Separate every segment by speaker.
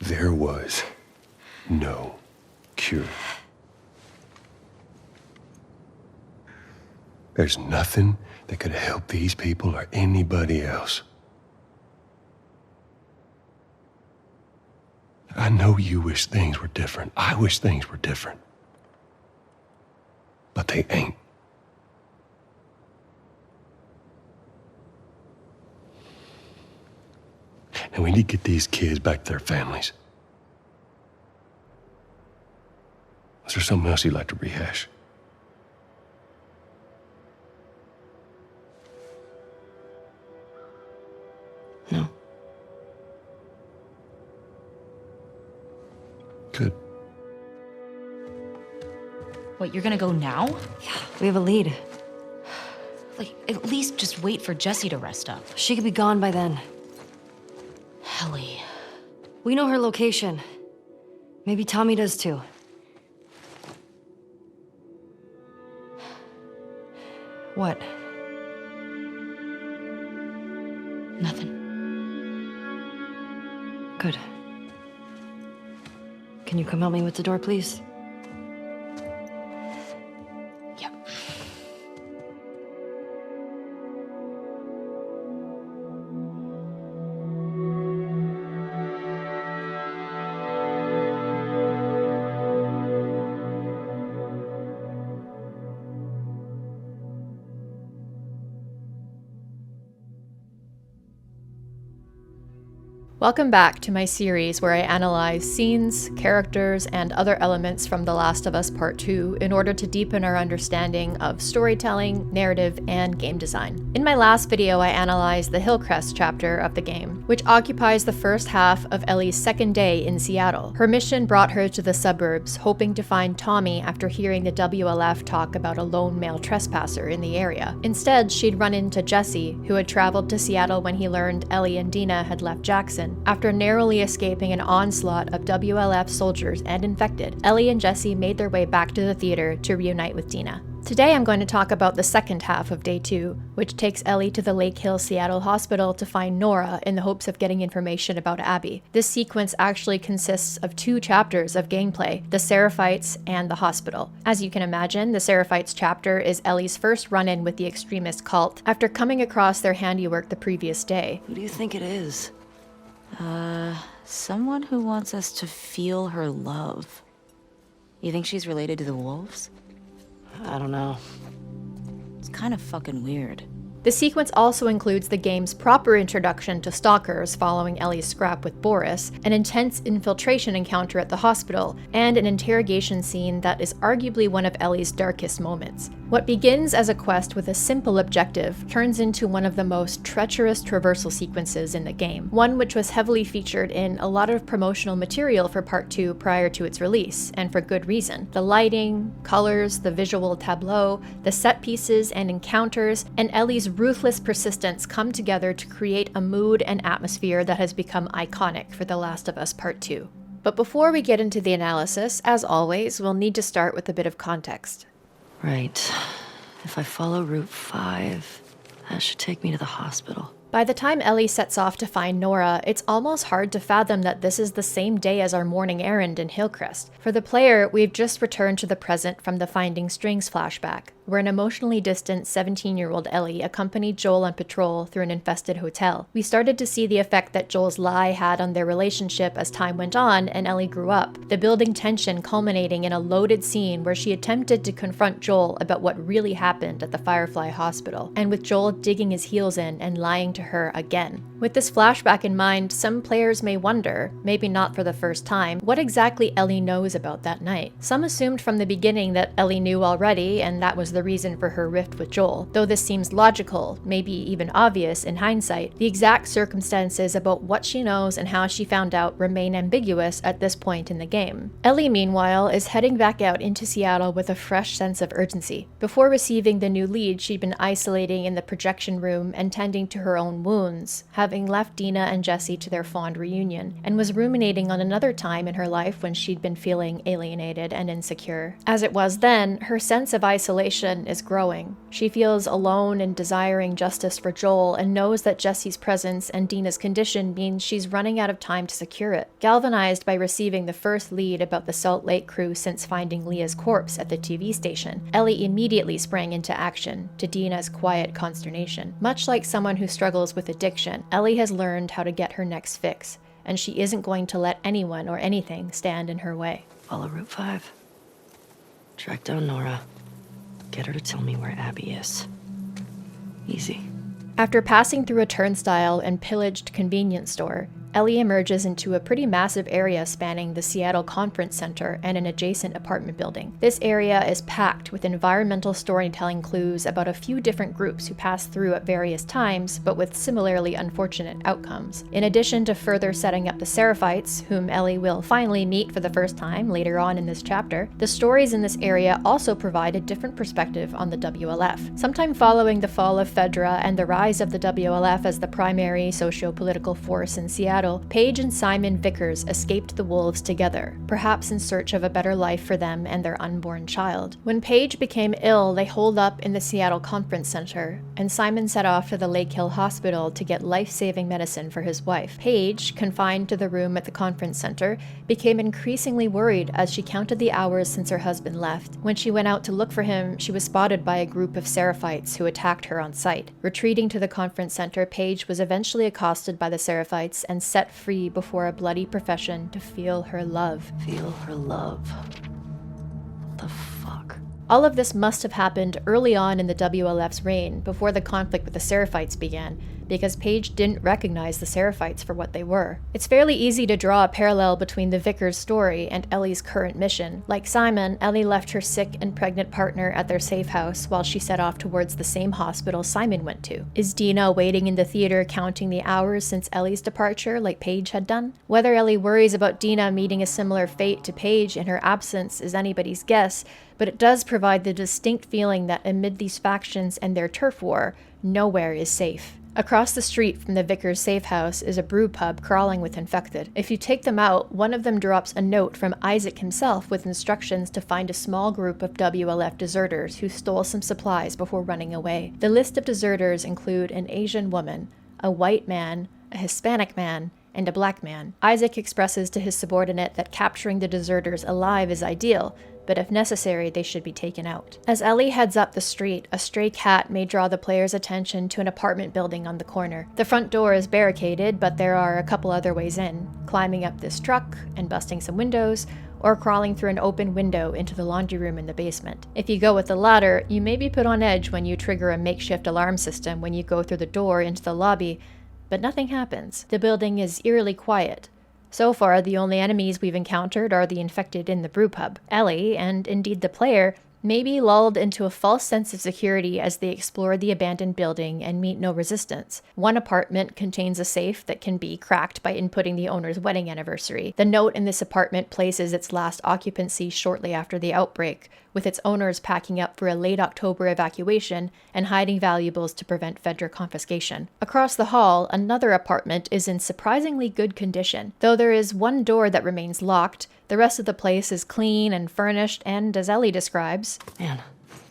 Speaker 1: There was no cure. There's nothing that could help these people or anybody else. I know you wish things were different. I wish things were different. But they ain't. And we need to get these kids back to their families. Is there something else you'd like to rehash?
Speaker 2: No.
Speaker 1: Good.
Speaker 3: What, you're gonna go now?
Speaker 2: Yeah, we have a lead.
Speaker 3: Like, at least just wait for Jessie to rest up.
Speaker 2: She could be gone by then.
Speaker 3: Ellie.
Speaker 2: We know her location. Maybe Tommy does too. What?
Speaker 3: Nothing.
Speaker 2: Good. Can you come help me with the door, please?
Speaker 3: Yep.
Speaker 4: Welcome back to my series where I analyze scenes, characters, and other elements from The Last of Us Part 2 in order to deepen our understanding of storytelling, narrative, and game design. In my last video, I analyzed the Hillcrest chapter of the game, which occupies the first half of Ellie's second day in Seattle. Her mission brought her to the suburbs, hoping to find Tommy after hearing the WLF talk about a lone male trespasser in the area. Instead, she'd run into Jesse, who had traveled to Seattle when he learned Ellie and Dina had left Jackson. After narrowly escaping an onslaught of WLF soldiers and infected, Ellie and Jesse made their way back to the theater to reunite with Dina. Today I'm going to talk about the second half of Day 2, which takes Ellie to the Lake Hill Seattle Hospital to find Nora in the hopes of getting information about Abby. This sequence actually consists of 2 chapters of gameplay, the Seraphites and The Hospital. As you can imagine, the Seraphites chapter is Ellie's first run-in with the extremist cult after coming across their handiwork the previous day.
Speaker 2: Who do you think it is?
Speaker 3: Someone who wants us to feel her love. You think she's related to the wolves?
Speaker 2: I don't know.
Speaker 3: It's kind of fucking weird.
Speaker 4: The sequence also includes the game's proper introduction to stalkers following Ellie's scrap with Boris, an intense infiltration encounter at the hospital, and an interrogation scene that is arguably one of Ellie's darkest moments. What begins as a quest with a simple objective turns into one of the most treacherous traversal sequences in the game, one which was heavily featured in a lot of promotional material for Part 2 prior to its release, and for good reason. The lighting, colors, the visual tableau, the set pieces and encounters, and Ellie's ruthless persistence come together to create a mood and atmosphere that has become iconic for The Last of Us Part 2. But before we get into the analysis, as always, we'll need to start with a bit of context.
Speaker 2: Right. If I follow Route 5, that should take me to the hospital.
Speaker 4: By the time Ellie sets off to find Nora, it's almost hard to fathom that this is the same day as our morning errand in Hillcrest. For the player, we've just returned to the present from the Finding Strings flashback, where an emotionally distant 17-year-old Ellie accompanied Joel on patrol through an infested hotel. We started to see the effect that Joel's lie had on their relationship as time went on and Ellie grew up, the building tension culminating in a loaded scene where she attempted to confront Joel about what really happened at the Firefly Hospital, and with Joel digging his heels in and lying to her again. With this flashback in mind, some players may wonder, maybe not for the first time, what exactly Ellie knows about that night. Some assumed from the beginning that Ellie knew already, and that was the reason for her rift with Joel. Though this seems logical, maybe even obvious in hindsight, the exact circumstances about what she knows and how she found out remain ambiguous at this point in the game. Ellie, meanwhile, is heading back out into Seattle with a fresh sense of urgency. Before receiving the new lead, she'd been isolating in the projection room and tending to her own wounds, having left Dina and Jesse to their fond reunion, and was ruminating on another time in her life when she'd been feeling alienated and insecure. As it was then, her sense of isolation isolation is growing. She feels alone in desiring justice for Joel and knows that Jesse's presence and Dina's condition means she's running out of time to secure it. Galvanized by receiving the first lead about the Salt Lake crew since finding Leah's corpse at the TV station, Ellie immediately sprang into action, to Dina's quiet consternation. Much like someone who struggles with addiction, Ellie has learned how to get her next fix, and she isn't going to let anyone or anything stand in her way.
Speaker 2: Follow Route 5. Track down Nora. Get her to tell me where Abby is. Easy.
Speaker 4: After passing through a turnstile and pillaged convenience store, Ellie emerges into a pretty massive area spanning the Seattle Conference Center and an adjacent apartment building. This area is packed with environmental storytelling clues about a few different groups who pass through at various times, but with similarly unfortunate outcomes. In addition to further setting up the Seraphites, whom Ellie will finally meet for the first time later on in this chapter, the stories in this area also provide a different perspective on the WLF. Sometime following the fall of Fedra and the rise of the WLF as the primary socio-political force in Seattle, Paige and Simon Vickers escaped the wolves together, perhaps in search of a better life for them and their unborn child. When Paige became ill, they holed up in the Seattle Conference Center, and Simon set off to the Lake Hill Hospital to get life-saving medicine for his wife. Paige, confined to the room at the conference center, became increasingly worried as she counted the hours since her husband left. When she went out to look for him, she was spotted by a group of Seraphites who attacked her on sight. Retreating to the conference center, Paige was eventually accosted by the Seraphites and set free before a bloody profession to feel her love.
Speaker 2: Feel her love. What the fuck?
Speaker 4: All of this must have happened early on in the WLF's reign, before the conflict with the Seraphites began, because Paige didn't recognize the Seraphites for what they were. It's fairly easy to draw a parallel between the Vickers story and Ellie's current mission. Like Simon, Ellie left her sick and pregnant partner at their safe house while she set off towards the same hospital Simon went to. Is Dina waiting in the theater counting the hours since Ellie's departure like Paige had done? Whether Ellie worries about Dina meeting a similar fate to Paige in her absence is anybody's guess, but it does provide the distinct feeling that amid these factions and their turf war, nowhere is safe. Across the street from the Vickers safe house is a brew pub crawling with infected. If you take them out, one of them drops a note from Isaac himself with instructions to find a small group of WLF deserters who stole some supplies before running away. The list of deserters include an Asian woman, a white man, a Hispanic man, and a black man. Isaac expresses to his subordinate that capturing the deserters alive is ideal, but if necessary, they should be taken out. As Ellie heads up the street, a stray cat may draw the player's attention to an apartment building on the corner. The front door is barricaded, but there are a couple other ways in, climbing up this truck and busting some windows, or crawling through an open window into the laundry room in the basement. If you go with the latter, you may be put on edge when you trigger a makeshift alarm system when you go through the door into the lobby, but nothing happens. The building is eerily quiet. So far, the only enemies we've encountered are the infected in the brewpub. Ellie, and indeed the player, may be lulled into a false sense of security as they explore the abandoned building and meet no resistance. One apartment contains a safe that can be cracked by inputting the owner's wedding anniversary. The note in this apartment places its last occupancy shortly after the outbreak, with its owners packing up for a late October evacuation and hiding valuables to prevent Fedra confiscation. Across the hall, another apartment is in surprisingly good condition. Though there is one door that remains locked, the rest of the place is clean and furnished and, as Ellie describes,
Speaker 2: Man,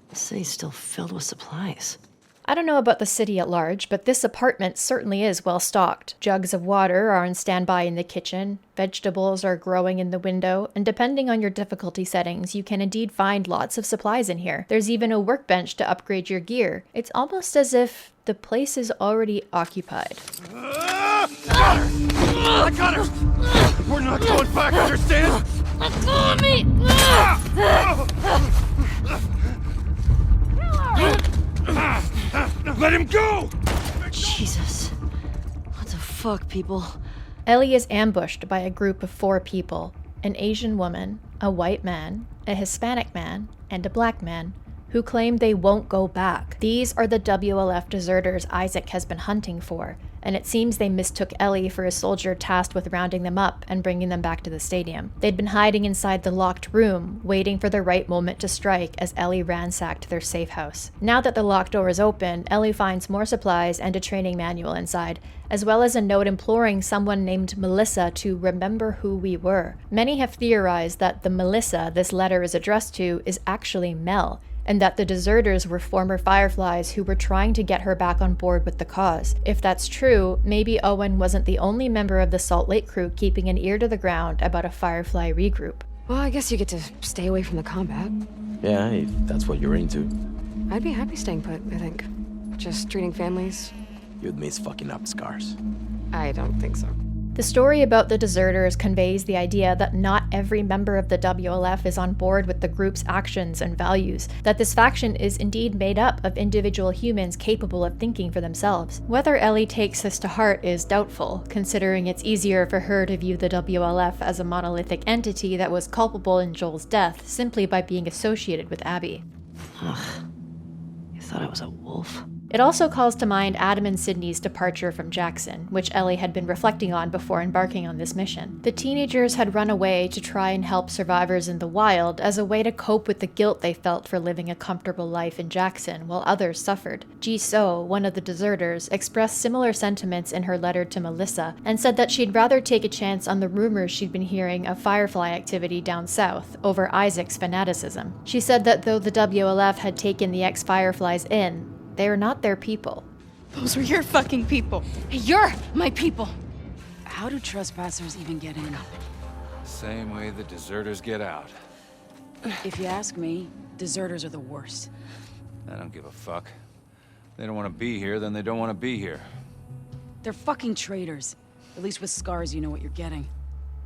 Speaker 2: the city's still filled with supplies.
Speaker 4: I don't know about the city at large, but this apartment certainly is well stocked. Jugs of water are on standby in the kitchen, vegetables are growing in the window, and depending on your difficulty settings, you can indeed find lots of supplies in here. There's even a workbench to upgrade your gear. It's almost as if the place is already occupied.
Speaker 1: I got her! We're not going back, understand?
Speaker 5: Let go of me!
Speaker 1: Let him go!
Speaker 2: Jesus. What the fuck, people?
Speaker 4: Ellie is ambushed by a group of 4 people, an Asian woman, a white man, a Hispanic man, and a black man, who claim they won't go back. These are the WLF deserters Isaac has been hunting for, and it seems they mistook Ellie for a soldier tasked with rounding them up and bringing them back to the stadium. They'd been hiding inside the locked room, waiting for the right moment to strike as Ellie ransacked their safe house. Now that the locked door is open, Ellie finds more supplies and a training manual inside, as well as a note imploring someone named Melissa to remember who we were. Many have theorized that the Melissa this letter is addressed to is actually Mel, and that the deserters were former Fireflies who were trying to get her back on board with the cause. If that's true, maybe Owen wasn't the only member of the Salt Lake crew keeping an ear to the ground about a Firefly regroup.
Speaker 5: Well, I guess you get to stay away from the combat.
Speaker 6: Yeah, if that's what you're into.
Speaker 5: I'd be happy staying put, I think. Just treating families.
Speaker 6: You'd miss fucking up scars.
Speaker 5: I don't think so.
Speaker 4: The story about the deserters conveys the idea that not every member of the WLF is on board with the group's actions and values, that this faction is indeed made up of individual humans capable of thinking for themselves. Whether Ellie takes this to heart is doubtful, considering it's easier for her to view the WLF as a monolithic entity that was culpable in Joel's death simply by being associated with Abby.
Speaker 2: Ugh. You thought I was a wolf?
Speaker 4: It also calls to mind Adam and Sydney's departure from Jackson, which Ellie had been reflecting on before embarking on this mission. The teenagers had run away to try and help survivors in the wild as a way to cope with the guilt they felt for living a comfortable life in Jackson while others suffered. Ji So, one of the deserters, expressed similar sentiments in her letter to Melissa and said that she'd rather take a chance on the rumors she'd been hearing of Firefly activity down south over Isaac's fanaticism. She said that though the WLF had taken the ex-Fireflies in, they are not their people.
Speaker 7: Those were your fucking people. You're my people.
Speaker 8: How do trespassers even get in?
Speaker 9: Same way the deserters get out.
Speaker 8: If you ask me, deserters are the worst.
Speaker 9: I don't give a fuck. They don't want to be here, then they don't want to be here.
Speaker 8: They're fucking traitors. At least with scars, you know what you're getting.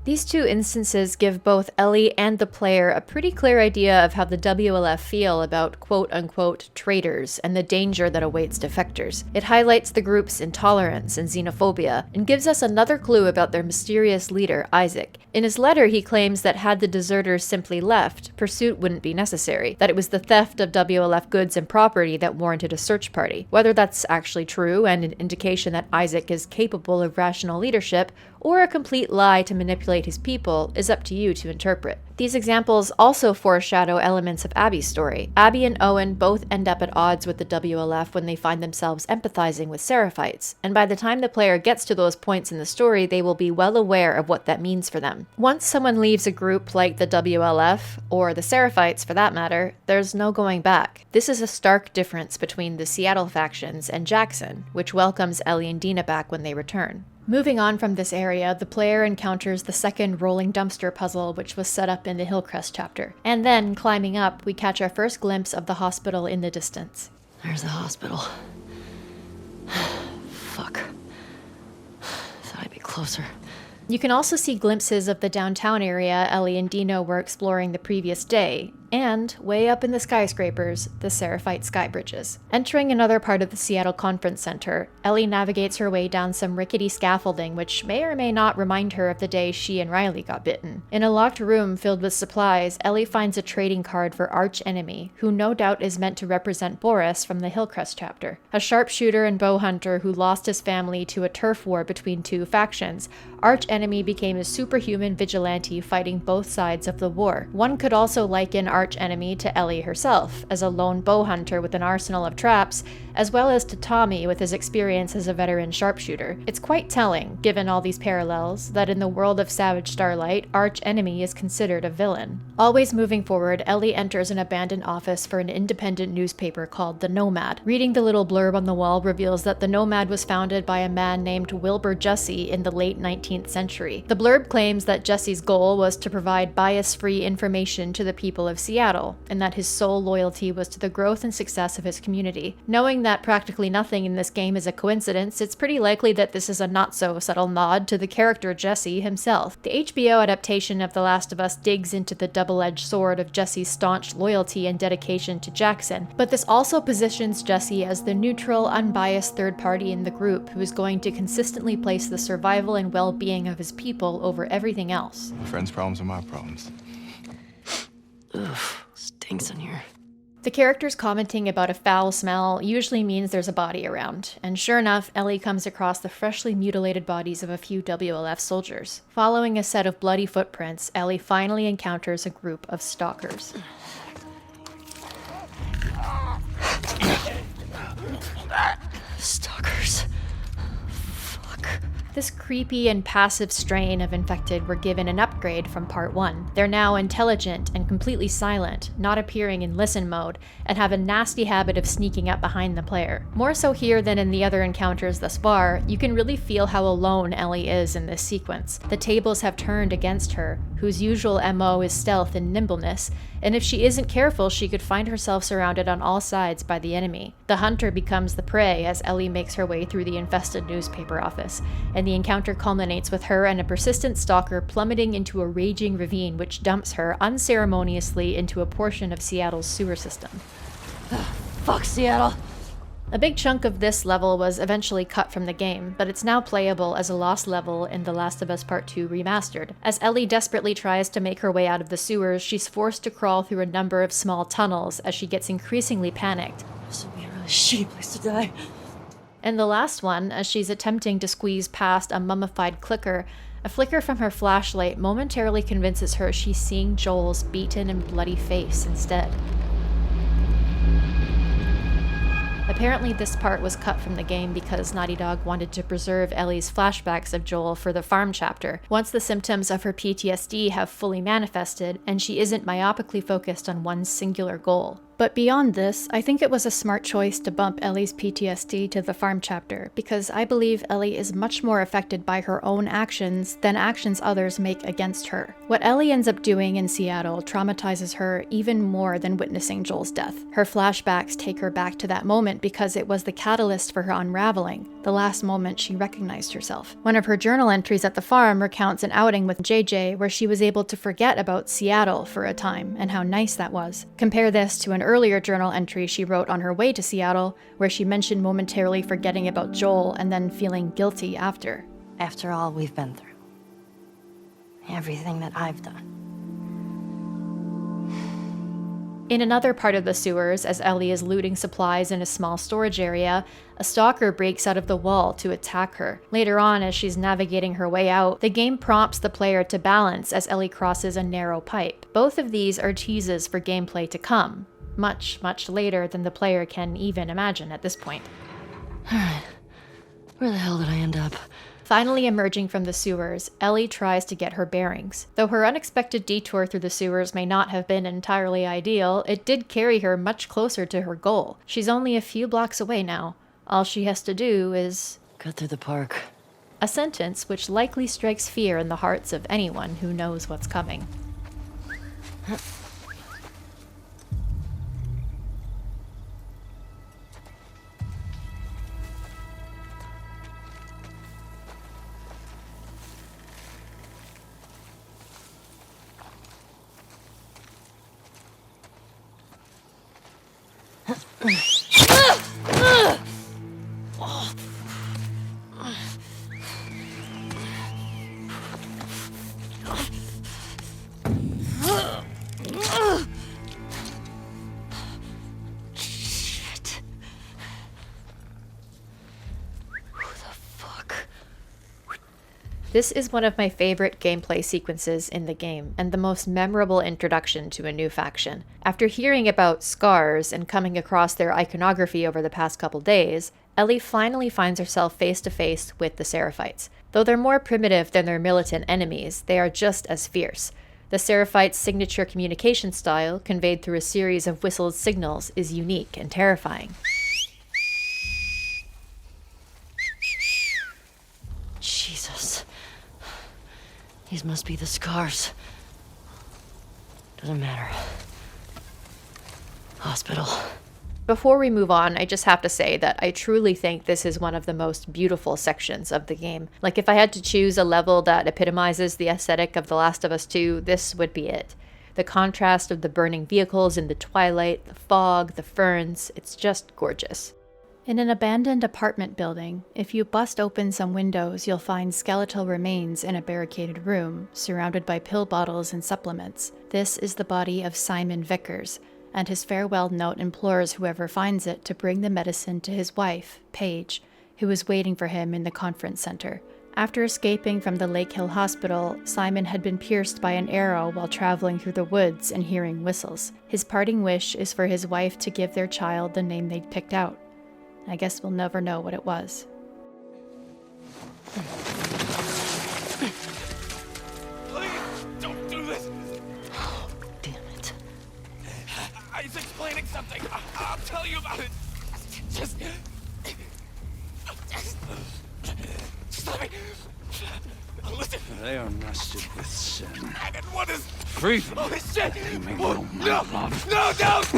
Speaker 4: These two instances give both Ellie and the player a pretty clear idea of how the WLF feel about quote-unquote traitors and the danger that awaits defectors. It highlights the group's intolerance and xenophobia, and gives us another clue about their mysterious leader, Isaac. In his letter, he claims that had the deserters simply left, pursuit wouldn't be necessary, that it was the theft of WLF goods and property that warranted a search party. Whether that's actually true and an indication that Isaac is capable of rational leadership, or a complete lie to manipulate his people, is up to you to interpret. These examples also foreshadow elements of Abby's story. Abby and Owen both end up at odds with the WLF when they find themselves empathizing with Seraphites, and by the time the player gets to those points in the story, they will be well aware of what that means for them. Once someone leaves a group like the WLF, or the Seraphites for that matter, there's no going back. This is a stark difference between the Seattle factions and Jackson, which welcomes Ellie and Dina back when they return. Moving on from this area, the player encounters the second rolling dumpster puzzle which was set up in the Hillcrest chapter. And then, climbing up, we catch our first glimpse of the hospital in the distance.
Speaker 2: There's the hospital. Fuck. Thought I'd be closer.
Speaker 4: You can also see glimpses of the downtown area Ellie and Dino were exploring the previous day, and, way up in the skyscrapers, the Seraphite sky bridges. Entering another part of the Seattle Conference Center, Ellie navigates her way down some rickety scaffolding which may or may not remind her of the day she and Riley got bitten. In a locked room filled with supplies, Ellie finds a trading card for Arch Enemy, who no doubt is meant to represent Boris from the Hillcrest chapter. A sharpshooter and bow hunter who lost his family to a turf war between two factions, Arch Enemy became a superhuman vigilante fighting both sides of the war. One could also liken Arch Enemy to Ellie herself, as a lone bow hunter with an arsenal of traps, as well as to Tommy with his experience as a veteran sharpshooter. It's quite telling, given all these parallels, that in the world of Savage Starlight, Arch Enemy is considered a villain. Always moving forward, Ellie enters an abandoned office for an independent newspaper called The Nomad. Reading the little blurb on the wall reveals that The Nomad was founded by a man named Wilbur Jussie in the late 19th century. The blurb claims that Jussie's goal was to provide bias-free information to the people of Seattle, and that his sole loyalty was to the growth and success of his community. Knowing that practically nothing in this game is a coincidence, it's pretty likely that this is a not-so-subtle nod to the character Jesse himself. The HBO adaptation of The Last of Us digs into the double-edged sword of Jesse's staunch loyalty and dedication to Jackson, but this also positions Jesse as the neutral, unbiased third party in the group who is going to consistently place the survival and well-being of his people over everything else.
Speaker 10: My friends' problems are my problems.
Speaker 2: Ugh, stinks in here.
Speaker 4: The characters commenting about a foul smell usually means there's a body around, and sure enough, Ellie comes across the freshly mutilated bodies of a few WLF soldiers. Following a set of bloody footprints, Ellie finally encounters a group of stalkers.
Speaker 2: Stalkers. Fuck.
Speaker 4: This creepy and passive strain of infected were given an upgrade from Part 1. They're now intelligent and completely silent, not appearing in listen mode, and have a nasty habit of sneaking up behind the player. More so here than in the other encounters thus far, you can really feel how alone Ellie is in this sequence. The tables have turned against her, whose usual MO is stealth and nimbleness, and if she isn't careful, she could find herself surrounded on all sides by the enemy. The hunter becomes the prey as Ellie makes her way through the infested newspaper office, and the encounter culminates with her and a persistent stalker plummeting into a raging ravine which dumps her unceremoniously into a portion of Seattle's sewer system.
Speaker 2: Fuck Seattle.
Speaker 4: A big chunk of this level was eventually cut from the game, but it's now playable as a lost level in The Last of Us Part 2 Remastered. As Ellie desperately tries to make her way out of the sewers, she's forced to crawl through a number of small tunnels as she gets increasingly panicked.
Speaker 2: This would be a really shitty place to die.
Speaker 4: In the last one, as she's attempting to squeeze past a mummified clicker, a flicker from her flashlight momentarily convinces her she's seeing Joel's beaten and bloody face instead. Apparently this part was cut from the game because Naughty Dog wanted to preserve Ellie's flashbacks of Joel for the farm chapter, once the symptoms of her PTSD have fully manifested and she isn't myopically focused on one singular goal. But beyond this, I think it was a smart choice to bump Ellie's PTSD to the farm chapter, because I believe Ellie is much more affected by her own actions than actions others make against her. What Ellie ends up doing in Seattle traumatizes her even more than witnessing Joel's death. Her flashbacks take her back to that moment because it was the catalyst for her unraveling, the last moment she recognized herself. One of her journal entries at the farm recounts an outing with JJ where she was able to forget about Seattle for a time and how nice that was. Compare this to an earlier journal entry she wrote on her way to Seattle, where she mentioned momentarily forgetting about Joel and then feeling guilty after.
Speaker 2: After all we've been through. Everything that I've done.
Speaker 4: In another part of the sewers, as Ellie is looting supplies in a small storage area, a stalker breaks out of the wall to attack her. Later on, as she's navigating her way out, the game prompts the player to balance as Ellie crosses a narrow pipe. Both of these are teases for gameplay to come. Much, much later than the player can even imagine at this point.
Speaker 2: Alright. Where the hell did I end up?
Speaker 4: Finally emerging from the sewers, Ellie tries to get her bearings. Though her unexpected detour through the sewers may not have been entirely ideal, it did carry her much closer to her goal. She's only a few blocks away now. All she has to do is...
Speaker 2: cut through the park.
Speaker 4: A sentence which likely strikes fear in the hearts of anyone who knows what's coming. This is one of my favorite gameplay sequences in the game, and the most memorable introduction to a new faction. After hearing about Scars and coming across their iconography over the past couple days, Ellie finally finds herself face to face with the Seraphites. Though they're more primitive than their militant enemies, they are just as fierce. The Seraphites' signature communication style, conveyed through a series of whistled signals, is unique and terrifying.
Speaker 2: Jesus. These must be the scars. Doesn't matter. Hospital.
Speaker 4: Before we move on, I just have to say that I truly think this is one of the most beautiful sections of the game. Like, if I had to choose a level that epitomizes the aesthetic of The Last of Us 2, this would be it. The contrast of the burning vehicles in the twilight, the fog, the ferns, it's just gorgeous. In an abandoned apartment building, if you bust open some windows, you'll find skeletal remains in a barricaded room, surrounded by pill bottles and supplements. This is the body of Simon Vickers, and his farewell note implores whoever finds it to bring the medicine to his wife, Paige, who is waiting for him in the conference center. After escaping from the Lake Hill Hospital, Simon had been pierced by an arrow while traveling through the woods and hearing whistles. His parting wish is for his wife to give their child the name they'd picked out. I guess we'll never know what it was.
Speaker 10: planning something. I'll tell you about it. Just let me... Listen.
Speaker 9: They are nested with sin.
Speaker 10: And what is...
Speaker 9: Free them.
Speaker 10: Holy shit!
Speaker 9: They may
Speaker 10: Oh,
Speaker 9: know my
Speaker 10: no!
Speaker 9: love.
Speaker 10: No, don't!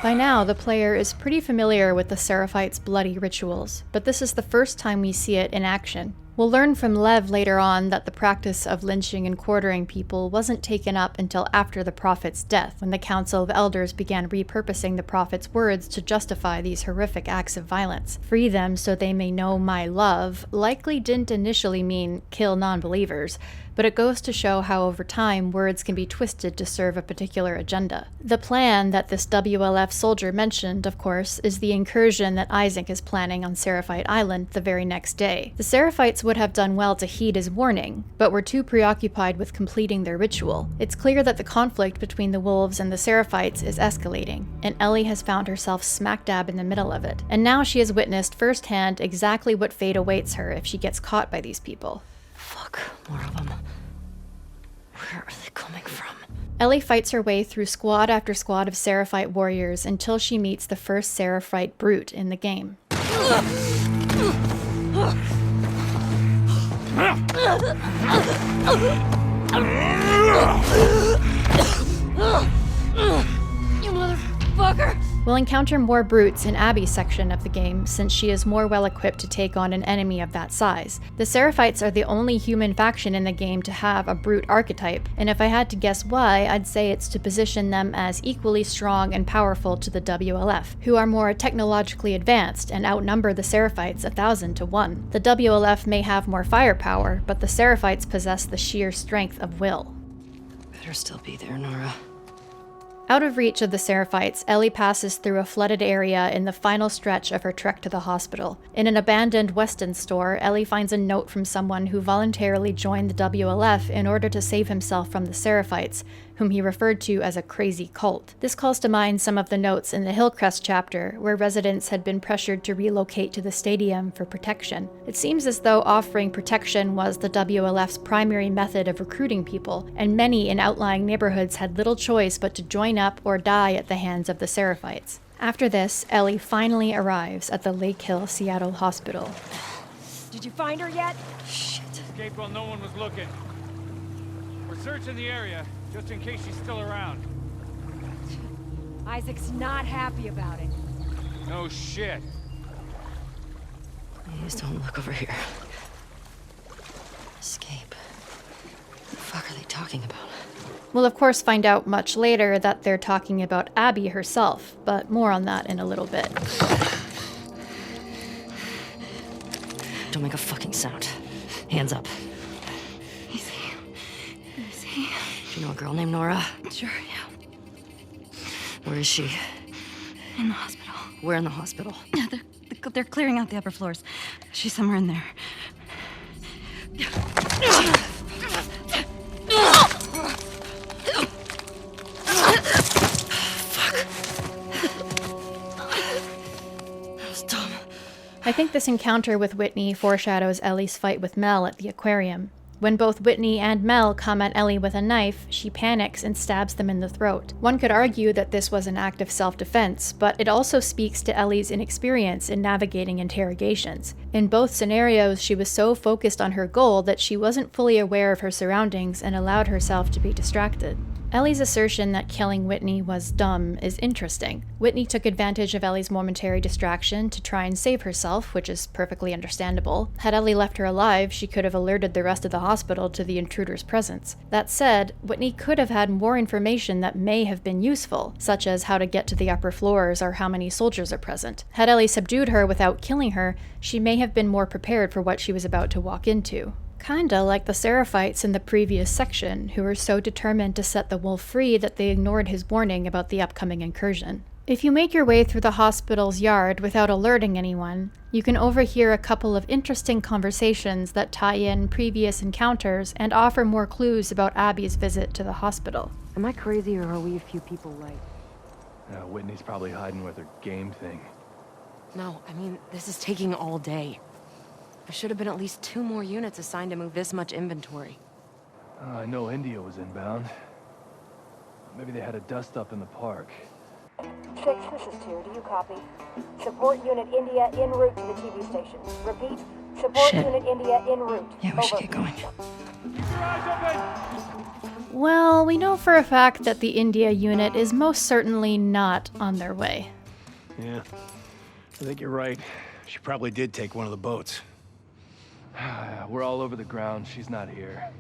Speaker 4: By now, the player is pretty familiar with the Seraphites' bloody rituals, but this is the first time we see it in action. We'll learn from Lev later on that the practice of lynching and quartering people wasn't taken up until after the Prophet's death, when the Council of Elders began repurposing the Prophet's words to justify these horrific acts of violence. Free them so they may know my love likely didn't initially mean kill non-believers, but it goes to show how over time words can be twisted to serve a particular agenda. The plan that this WLF soldier mentioned, of course, is the incursion that Isaac is planning on Seraphite Island the very next day. The Seraphites would have done well to heed his warning, but were too preoccupied with completing their ritual. It's clear that the conflict between the wolves and the Seraphites is escalating, and Ellie has found herself smack dab in the middle of it. And now she has witnessed firsthand exactly what fate awaits her if she gets caught by these people.
Speaker 2: Fuck, more of them. Where are they coming from?
Speaker 4: Ellie fights her way through squad after squad of Seraphite warriors until she meets the first Seraphite brute in the game.
Speaker 7: You motherfucker!
Speaker 4: We'll encounter more brutes in Abby's section of the game, since she is more well equipped to take on an enemy of that size. The Seraphites are the only human faction in the game to have a brute archetype, and if I had to guess why, I'd say it's to position them as equally strong and powerful to the WLF, who are more technologically advanced and outnumber the Seraphites 1,000 to 1. The WLF may have more firepower, but the Seraphites possess the sheer strength of will.
Speaker 2: Better still be there, Nora.
Speaker 4: Out of reach of the Seraphites, Ellie passes through a flooded area in the final stretch of her trek to the hospital. In an abandoned Weston store, Ellie finds a note from someone who voluntarily joined the WLF in order to save himself from the Seraphites, whom he referred to as a crazy cult. This calls to mind some of the notes in the Hillcrest chapter, where residents had been pressured to relocate to the stadium for protection. It seems as though offering protection was the WLF's primary method of recruiting people, and many in outlying neighborhoods had little choice but to join up or die at the hands of the Seraphites. After this, Ellie finally arrives at the Lake Hill Seattle Hospital.
Speaker 7: Did you find her yet?
Speaker 2: Shit.
Speaker 11: Escaped while no one was looking. We're searching the area, just in case she's still around.
Speaker 7: Isaac's not happy about it.
Speaker 11: No shit.
Speaker 2: Please don't look over here. Escape. What the fuck are they talking about?
Speaker 4: We'll of course find out much later that they're talking about Abby herself, but more on that in a little bit.
Speaker 2: Don't make a fucking sound. Hands up.
Speaker 7: Easy. Easy.
Speaker 2: Do you know a girl named Nora?
Speaker 7: Sure, yeah.
Speaker 2: Where is she?
Speaker 7: In the hospital.
Speaker 2: Where in the hospital?
Speaker 7: Yeah, they're clearing out the upper floors. She's somewhere in there.
Speaker 4: I think this encounter with Whitney foreshadows Ellie's fight with Mel at the aquarium. When both Whitney and Mel come at Ellie with a knife, she panics and stabs them in the throat. One could argue that this was an act of self-defense, but it also speaks to Ellie's inexperience in navigating interrogations. In both scenarios, she was so focused on her goal that she wasn't fully aware of her surroundings and allowed herself to be distracted. Ellie's assertion that killing Whitney was dumb is interesting. Whitney took advantage of Ellie's momentary distraction to try and save herself, which is perfectly understandable. Had Ellie left her alive, she could have alerted the rest of the hospital to the intruder's presence. That said, Whitney could have had more information that may have been useful, such as how to get to the upper floors or how many soldiers are present. Had Ellie subdued her without killing her, she may have been more prepared for what she was about to walk into. Kinda like the Seraphites in the previous section, who were so determined to set the wolf free that they ignored his warning about the upcoming incursion. If you make your way through the hospital's yard without alerting anyone, you can overhear a couple of interesting conversations that tie in previous encounters and offer more clues about Abby's visit to the hospital.
Speaker 5: Am I crazy or are we a few people late?
Speaker 1: Whitney's probably hiding with her game thing.
Speaker 3: No, I mean, this is taking all day. There should have been at least 2 more units assigned to move this much inventory.
Speaker 1: I know India was inbound.
Speaker 11: Maybe they had a dust-up in the park.
Speaker 12: 6, this is 2. Do you copy? Support Unit India en route to the TV station. Repeat, support
Speaker 2: Shit.
Speaker 12: Unit India en route.
Speaker 2: Yeah, we should
Speaker 12: Over.
Speaker 2: get going.
Speaker 11: Keep your eyes open!
Speaker 4: Well, we know for a fact that the India unit is most certainly not on their way.
Speaker 13: Yeah, I think you're right. She probably did take one of the boats.
Speaker 11: We're all over the ground. She's not here.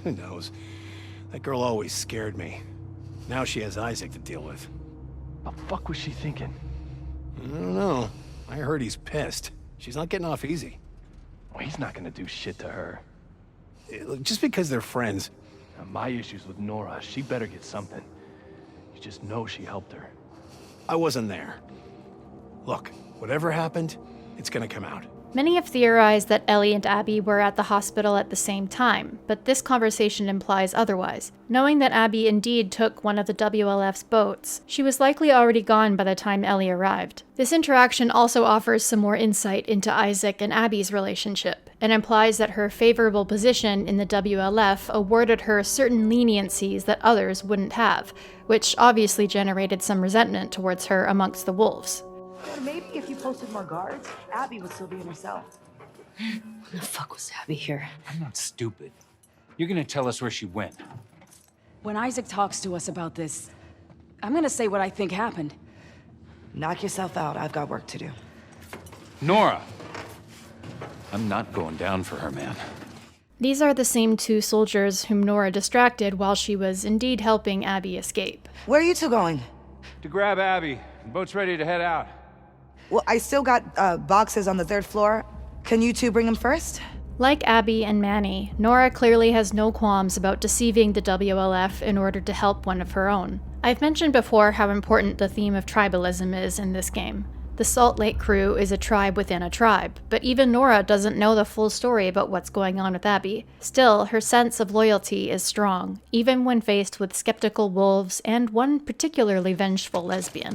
Speaker 13: Who knows? That girl always scared me. Now she has Isaac to deal with.
Speaker 11: The fuck was she thinking?
Speaker 13: I don't know. I heard he's pissed. She's not getting off easy.
Speaker 11: Well, he's not gonna do shit to her.
Speaker 13: Look, just because they're friends.
Speaker 11: Now, my issues with Nora, she better get something. You just know she helped her.
Speaker 13: I wasn't there. Look, whatever happened, it's gonna come out.
Speaker 4: Many have theorized that Ellie and Abby were at the hospital at the same time, but this conversation implies otherwise. Knowing that Abby indeed took one of the WLF's boats, she was likely already gone by the time Ellie arrived. This interaction also offers some more insight into Isaac and Abby's relationship, and implies that her favorable position in the WLF awarded her certain leniencies that others wouldn't have, which obviously generated some resentment towards her amongst the wolves.
Speaker 14: Or maybe if you posted more guards, Abby would still be in her cell.
Speaker 2: When the fuck was Abby here?
Speaker 9: I'm not stupid. You're gonna tell us where she went.
Speaker 8: When Isaac talks to us about this, I'm gonna say what I think happened.
Speaker 14: Knock yourself out. I've got work to do.
Speaker 9: Nora! I'm not going down for her, man.
Speaker 4: These are the same two soldiers whom Nora distracted while she was indeed helping Abby escape.
Speaker 14: Where are you two going?
Speaker 9: To grab Abby. The boat's ready to head out.
Speaker 14: Well, I still got boxes on the 3rd floor. Can you two bring them first?
Speaker 4: Like Abby and Manny, Nora clearly has no qualms about deceiving the WLF in order to help one of her own. I've mentioned before how important the theme of tribalism is in this game. The Salt Lake crew is a tribe within a tribe, but even Nora doesn't know the full story about what's going on with Abby. Still, her sense of loyalty is strong, even when faced with skeptical wolves and one particularly vengeful lesbian.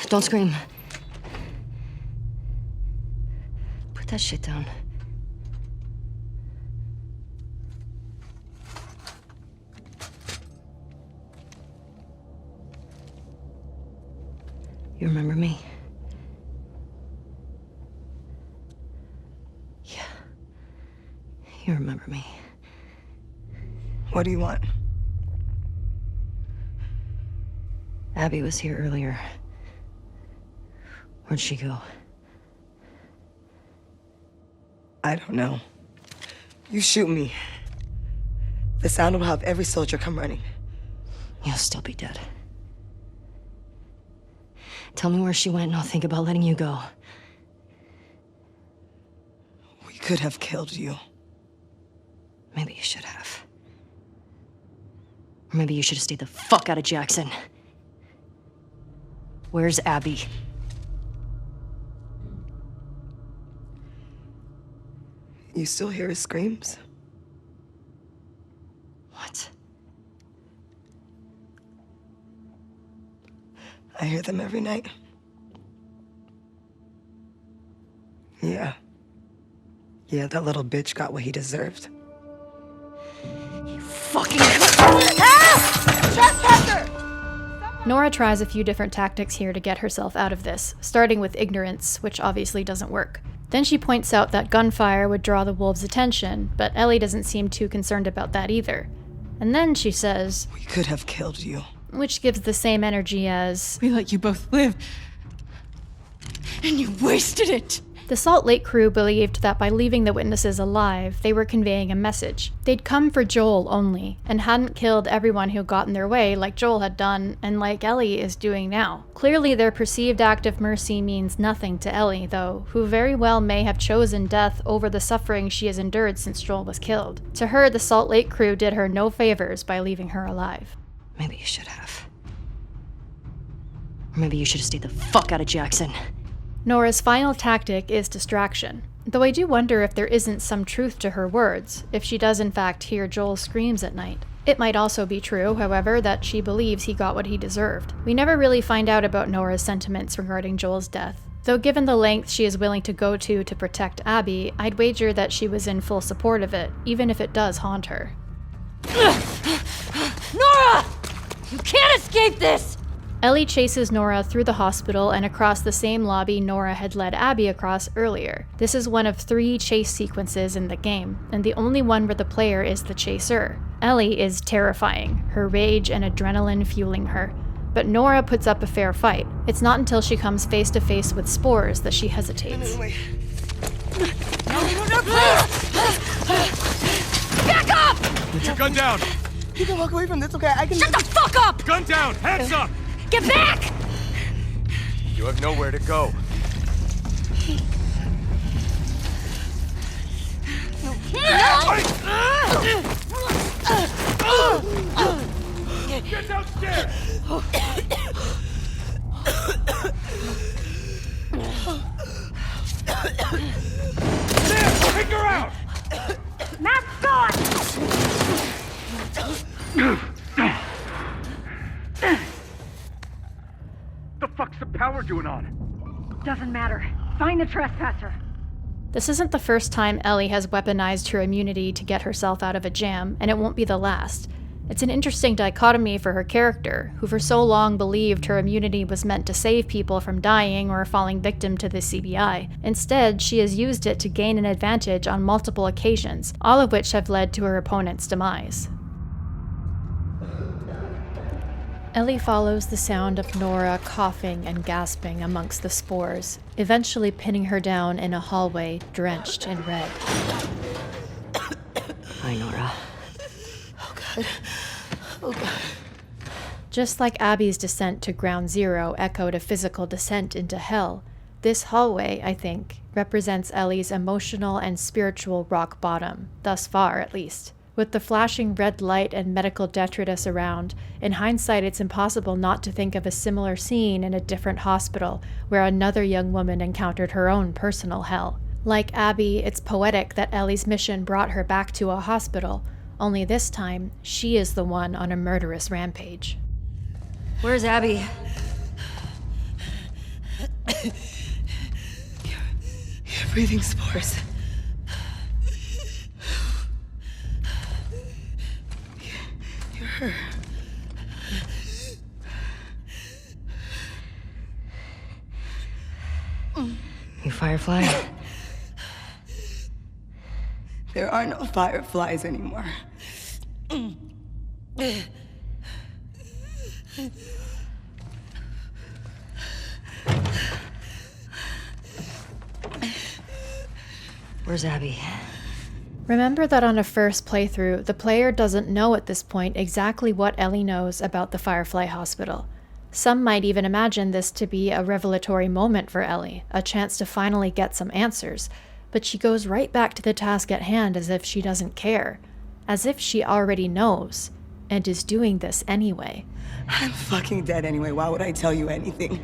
Speaker 2: Don't scream. Put that shit down. You remember me? Yeah. You remember me.
Speaker 14: What do you want?
Speaker 2: Abby was here earlier. Where'd she go?
Speaker 14: I don't know. You shoot me. The sound will have every soldier come running.
Speaker 2: You'll still be dead. Tell me where she went and I'll think about letting you go.
Speaker 14: We could have killed you.
Speaker 2: Maybe you should have. Or maybe you should have stayed the fuck out of Jackson. Where's Abby?
Speaker 14: You still hear his screams?
Speaker 2: What?
Speaker 14: I hear them every night. Yeah. Yeah, that little bitch got what he deserved.
Speaker 2: You fucking...
Speaker 4: Nora tries a few different tactics here to get herself out of this, starting with ignorance, which obviously doesn't work. Then she points out that gunfire would draw the wolves' attention, but Ellie doesn't seem too concerned about that either. And then she says,
Speaker 14: "We could have killed you."
Speaker 4: Which gives the same energy as,
Speaker 7: "We let you both live, and you wasted it."
Speaker 4: The Salt Lake crew believed that by leaving the witnesses alive, they were conveying a message. They'd come for Joel only, and hadn't killed everyone who got in their way like Joel had done, and like Ellie is doing now. Clearly their perceived act of mercy means nothing to Ellie, though, who very well may have chosen death over the suffering she has endured since Joel was killed. To her, the Salt Lake crew did her no favors by leaving her alive.
Speaker 2: Maybe you should have. Or maybe you should have stayed the fuck out of Jackson.
Speaker 4: Nora's final tactic is distraction, though I do wonder if there isn't some truth to her words, if she does in fact hear Joel's screams at night. It might also be true, however, that she believes he got what he deserved. We never really find out about Nora's sentiments regarding Joel's death, though given the lengths she is willing to go to protect Abby, I'd wager that she was in full support of it, even if it does haunt her.
Speaker 7: Nora! You can't escape this!
Speaker 4: Ellie chases Nora through the hospital and across the same lobby Nora had led Abby across earlier. This is one of 3 chase sequences in the game, and the only one where the player is the chaser. Ellie is terrifying, her rage and adrenaline fueling her. But Nora puts up a fair fight. It's not until she comes face to face with spores that she hesitates.
Speaker 7: No, please! Back up!
Speaker 10: Put your gun down!
Speaker 14: You can walk away from this, okay? I can—
Speaker 7: Shut the fuck up!
Speaker 10: Gun down! Hands up!
Speaker 7: Get back!
Speaker 10: You have nowhere to go. Get downstairs! There! Take her out!
Speaker 12: Matt's gone!
Speaker 11: The fuck's the power doing on?
Speaker 12: Doesn't matter. Find the trespasser.
Speaker 4: This isn't the first time Ellie has weaponized her immunity to get herself out of a jam, and it won't be the last. It's an interesting dichotomy for her character, who for so long believed her immunity was meant to save people from dying or falling victim to the CBI. Instead, she has used it to gain an advantage on multiple occasions, all of which have led to her opponent's demise. Ellie follows the sound of Nora coughing and gasping amongst the spores, eventually pinning her down in a hallway drenched in red.
Speaker 2: Hi, Nora.
Speaker 14: Oh, God. Oh, God.
Speaker 4: Just like Abby's descent to Ground Zero echoed a physical descent into hell, this hallway, I think, represents Ellie's emotional and spiritual rock bottom, thus far at least. With the flashing red light and medical detritus around, in hindsight it's impossible not to think of a similar scene in a different hospital where another young woman encountered her own personal hell. Like Abby, it's poetic that Ellie's mission brought her back to a hospital, only this time, she is the one on a murderous rampage.
Speaker 2: Where's Abby?
Speaker 14: You're breathing spores. You're her.
Speaker 2: You Firefly?
Speaker 14: There are no fireflies anymore.
Speaker 2: Where's Abby?
Speaker 4: Remember that on a first playthrough, the player doesn't know at this point exactly what Ellie knows about the Firefly Hospital. Some might even imagine this to be a revelatory moment for Ellie, a chance to finally get some answers, but she goes right back to the task at hand as if she doesn't care, as if she already knows, and is doing this anyway.
Speaker 14: I'm fucking dead anyway. Why would I tell you anything?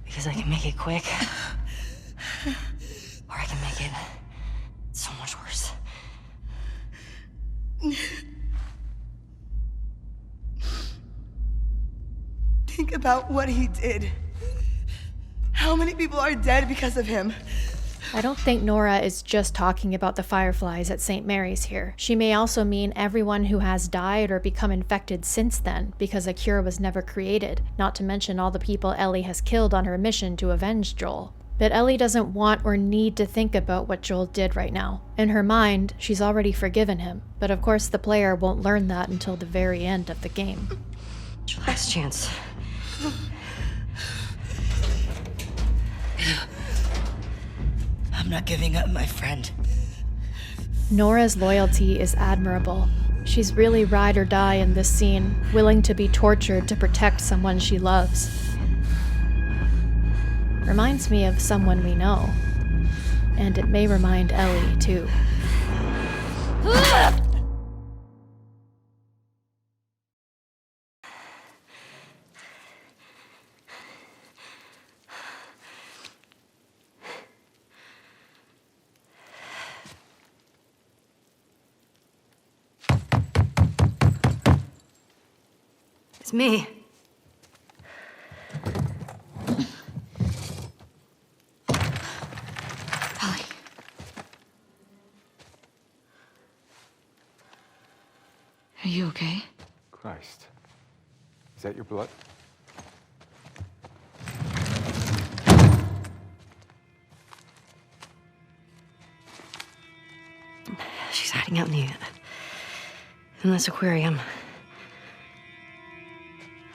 Speaker 2: Because I can make it quick. Or I can make it so much worse.
Speaker 14: Think about what he did. How many people are dead because of him?
Speaker 4: I don't think Nora is just talking about the Fireflies at St. Mary's here. She may also mean everyone who has died or become infected since then, because a cure was never created, not to mention all the people Ellie has killed on her mission to avenge Joel. But Ellie doesn't want or need to think about what Joel did right now. In her mind, she's already forgiven him, but of course the player won't learn that until the very end of the game.
Speaker 2: It's your last chance.
Speaker 14: I'm not giving up, my friend.
Speaker 4: Nora's loyalty is admirable. She's really ride or die in this scene, willing to be tortured to protect someone she loves. Reminds me of someone we know. And it may remind Ellie, too.
Speaker 2: It's me.
Speaker 7: you okay?
Speaker 10: Christ. Is that your blood?
Speaker 2: She's hiding out in this aquarium.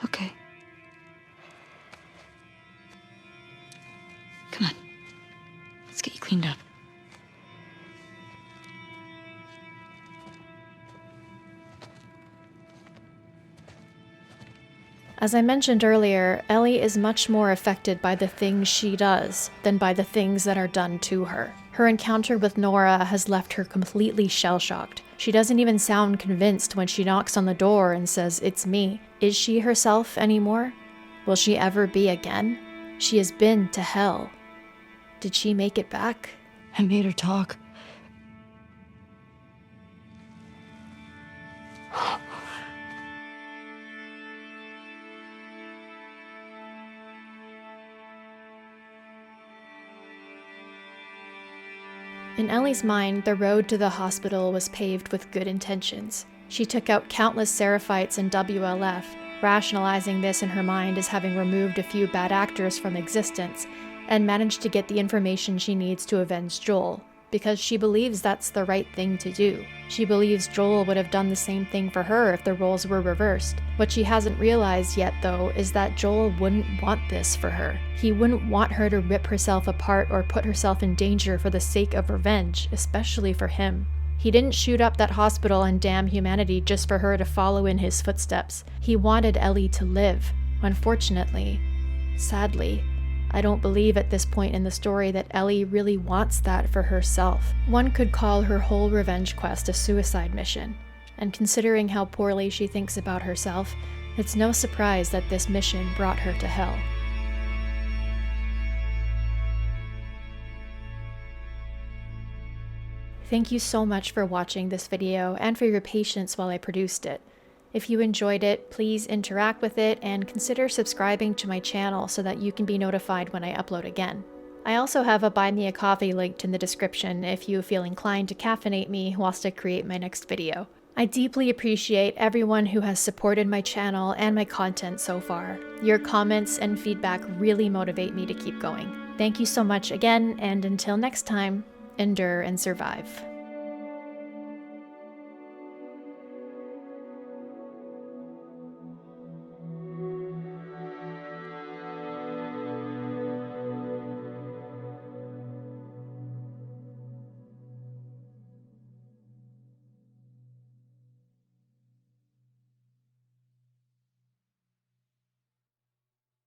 Speaker 7: Okay. Come on. Let's get you cleaned up.
Speaker 4: As I mentioned earlier, Ellie is much more affected by the things she does than by the things that are done to her. Her encounter with Nora has left her completely shell-shocked. She doesn't even sound convinced when she knocks on the door and says, "It's me." Is she herself anymore? Will she ever be again? She has been to hell. Did she make it back?
Speaker 2: I made her talk.
Speaker 4: In Ellie's mind, the road to the hospital was paved with good intentions. She took out countless Seraphites and WLF, rationalizing this in her mind as having removed a few bad actors from existence, and managed to get the information she needs to avenge Joel, because she believes that's the right thing to do. She believes Joel would have done the same thing for her if the roles were reversed. What she hasn't realized yet, though, is that Joel wouldn't want this for her. He wouldn't want her to rip herself apart or put herself in danger for the sake of revenge, especially for him. He didn't shoot up that hospital and damn humanity just for her to follow in his footsteps. He wanted Ellie to live. Unfortunately, sadly, I don't believe at this point in the story that Ellie really wants that for herself. One could call her whole revenge quest a suicide mission, and considering how poorly she thinks about herself, it's no surprise that this mission brought her to hell. Thank you so much for watching this video and for your patience while I produced it. If you enjoyed it, please interact with it and consider subscribing to my channel so that you can be notified when I upload again. I also have a Buy Me a Coffee linked in the description if you feel inclined to caffeinate me whilst I create my next video. I deeply appreciate everyone who has supported my channel and my content so far. Your comments and feedback really motivate me to keep going. Thank you so much again, and until next time, endure and survive.